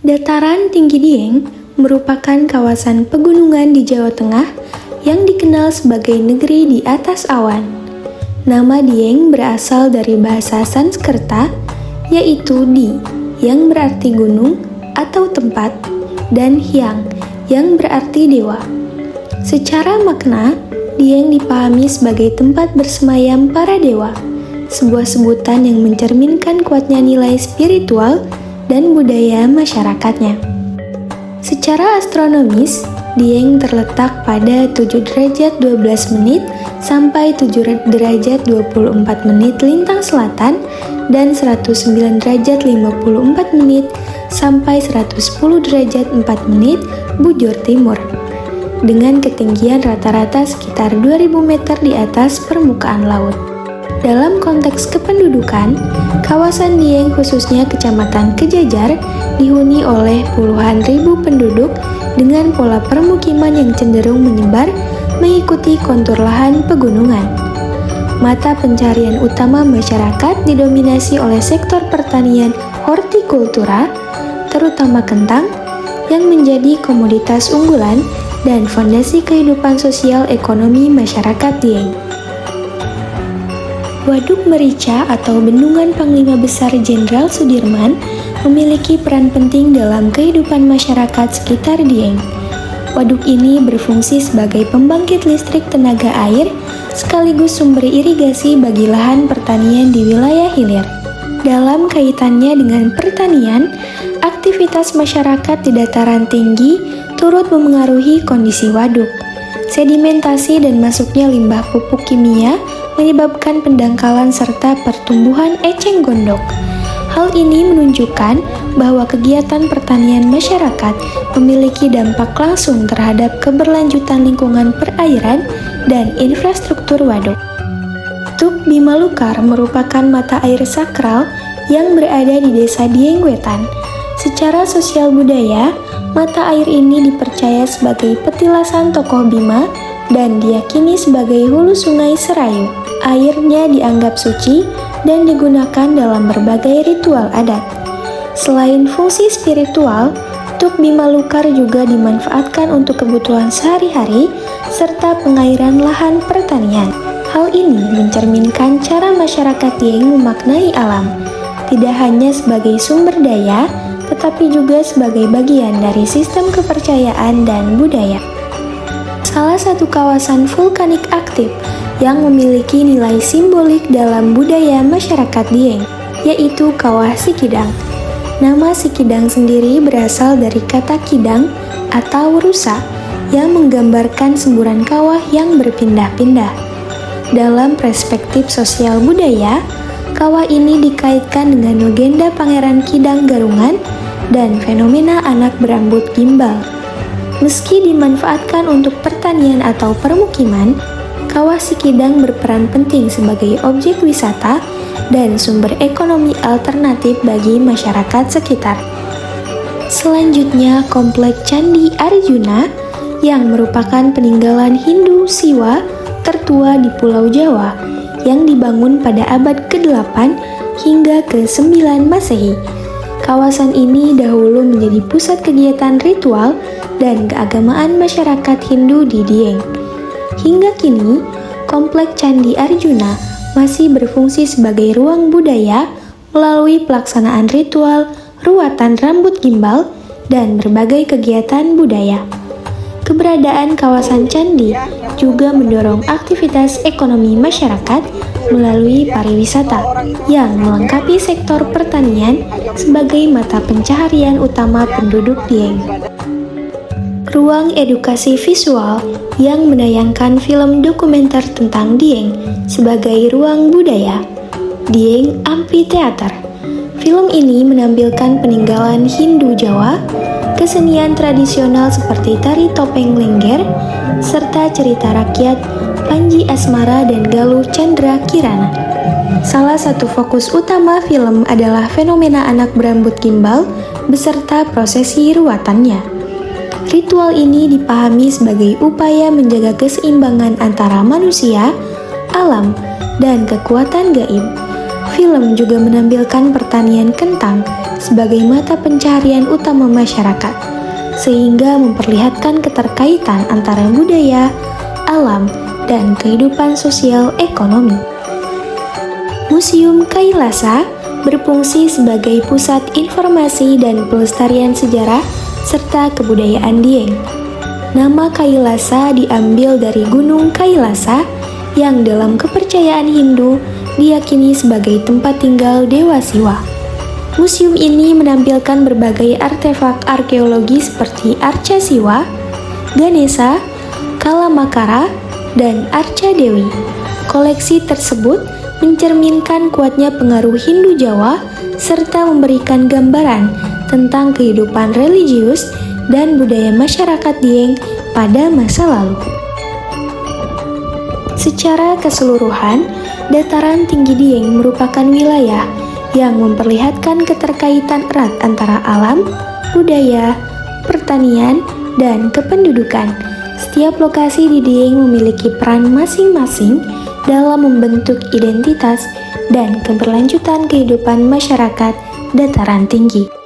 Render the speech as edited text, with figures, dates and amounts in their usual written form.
Dataran tinggi Dieng merupakan kawasan pegunungan di Jawa Tengah yang dikenal sebagai negeri di atas awan. Nama Dieng berasal dari bahasa Sanskerta, yaitu Di, yang berarti gunung atau tempat, dan Hyang, yang berarti dewa. Secara makna, Dieng dipahami sebagai tempat bersemayam para dewa, sebuah sebutan yang mencerminkan kuatnya nilai spiritual dan budaya masyarakatnya. Secara astronomis, Dieng terletak pada 7 derajat 12 menit sampai 7 derajat 24 menit lintang selatan dan 109 derajat 54 menit sampai 110 derajat 4 menit bujur timur, dengan ketinggian rata-rata sekitar 2000 meter di atas permukaan laut. Dalam konteks kependudukan, kawasan Dieng khususnya Kecamatan Kejajar dihuni oleh puluhan ribu penduduk dengan pola permukiman yang cenderung menyebar mengikuti kontur lahan pegunungan. Mata pencarian utama masyarakat didominasi oleh sektor pertanian hortikultura, terutama kentang, yang menjadi komoditas unggulan dan fondasi kehidupan sosial ekonomi masyarakat Dieng. Waduk Merica atau Bendungan Panglima Besar Jenderal Sudirman memiliki peran penting dalam kehidupan masyarakat sekitar Dieng. Waduk ini berfungsi sebagai pembangkit listrik tenaga air sekaligus sumber irigasi bagi lahan pertanian di wilayah hilir. Dalam kaitannya dengan pertanian, aktivitas masyarakat di dataran tinggi turut memengaruhi kondisi waduk. Sedimentasi dan masuknya limbah pupuk kimia menyebabkan pendangkalan serta pertumbuhan eceng gondok. Hal ini menunjukkan bahwa kegiatan pertanian masyarakat memiliki dampak langsung terhadap keberlanjutan lingkungan perairan dan infrastruktur waduk. Tuk Bimalukar merupakan mata air sakral yang berada di Desa Dieng Wetan. Secara sosial budaya, mata air ini dipercaya sebagai petilasan tokoh Bima dan diyakini sebagai hulu sungai Serayu. Airnya dianggap suci dan digunakan dalam berbagai ritual adat. Selain fungsi spiritual, Tuk Bimalukar juga dimanfaatkan untuk kebutuhan sehari-hari serta pengairan lahan pertanian. Hal ini mencerminkan cara masyarakat Dieng memaknai alam, tidak hanya sebagai sumber daya, tetapi juga sebagai bagian dari sistem kepercayaan dan budaya. Salah satu kawasan vulkanik aktif yang memiliki nilai simbolik dalam budaya masyarakat Dieng, yaitu Kawah Sikidang. Nama Sikidang sendiri berasal dari kata kidang atau rusa yang menggambarkan semburan kawah yang berpindah-pindah. Dalam perspektif sosial budaya, kawah ini dikaitkan dengan legenda Pangeran Kidang Garungan dan fenomena anak berambut gimbal. Meski dimanfaatkan untuk pertanian atau permukiman, Kawah Sikidang berperan penting sebagai objek wisata dan sumber ekonomi alternatif bagi masyarakat sekitar. Selanjutnya, Komplek Candi Arjuna yang merupakan peninggalan Hindu Siwa tertua di Pulau Jawa yang dibangun pada abad ke-8 hingga ke-9 Masehi. Kawasan ini dahulu menjadi pusat kegiatan ritual dan keagamaan masyarakat Hindu di Dieng. Hingga kini, Komplek Candi Arjuna masih berfungsi sebagai ruang budaya melalui pelaksanaan ritual, ruatan rambut gimbal, dan berbagai kegiatan budaya. Keberadaan kawasan candi juga mendorong aktivitas ekonomi masyarakat melalui pariwisata yang melengkapi sektor pertanian sebagai mata pencaharian utama penduduk Dieng. Ruang edukasi visual yang menayangkan film dokumenter tentang Dieng sebagai ruang budaya, Dieng Amphitheater. Film ini menampilkan peninggalan Hindu Jawa, kesenian tradisional seperti tari topeng Lengger, serta cerita rakyat Panji Asmara dan Galuh Chandra Kirana. Salah satu fokus utama film adalah fenomena anak berambut gimbal beserta prosesi ruatannya. Ritual ini dipahami sebagai upaya menjaga keseimbangan antara manusia, alam, dan kekuatan gaib. Film juga menampilkan pertanian kentang sebagai mata pencaharian utama masyarakat, sehingga memperlihatkan keterkaitan antara budaya, alam, dan kehidupan sosial ekonomi. Museum Kailasa berfungsi sebagai pusat informasi dan pelestarian sejarah serta kebudayaan Dieng. Nama Kailasa diambil dari Gunung Kailasa yang dalam kepercayaan Hindu diyakini sebagai tempat tinggal Dewa Siwa. Museum ini menampilkan berbagai artefak arkeologi seperti Arca Siwa, Ganesha, Kalamakara, dan Arca Dewi. Koleksi tersebut mencerminkan kuatnya pengaruh Hindu Jawa serta memberikan gambaran tentang kehidupan religius dan budaya masyarakat Dieng pada masa lalu. Secara keseluruhan, dataran tinggi Dieng merupakan wilayah yang memperlihatkan keterkaitan erat antara alam, budaya, pertanian, dan kependudukan. Setiap lokasi di Dieng memiliki peran masing-masing dalam membentuk identitas dan keberlanjutan kehidupan masyarakat dataran tinggi.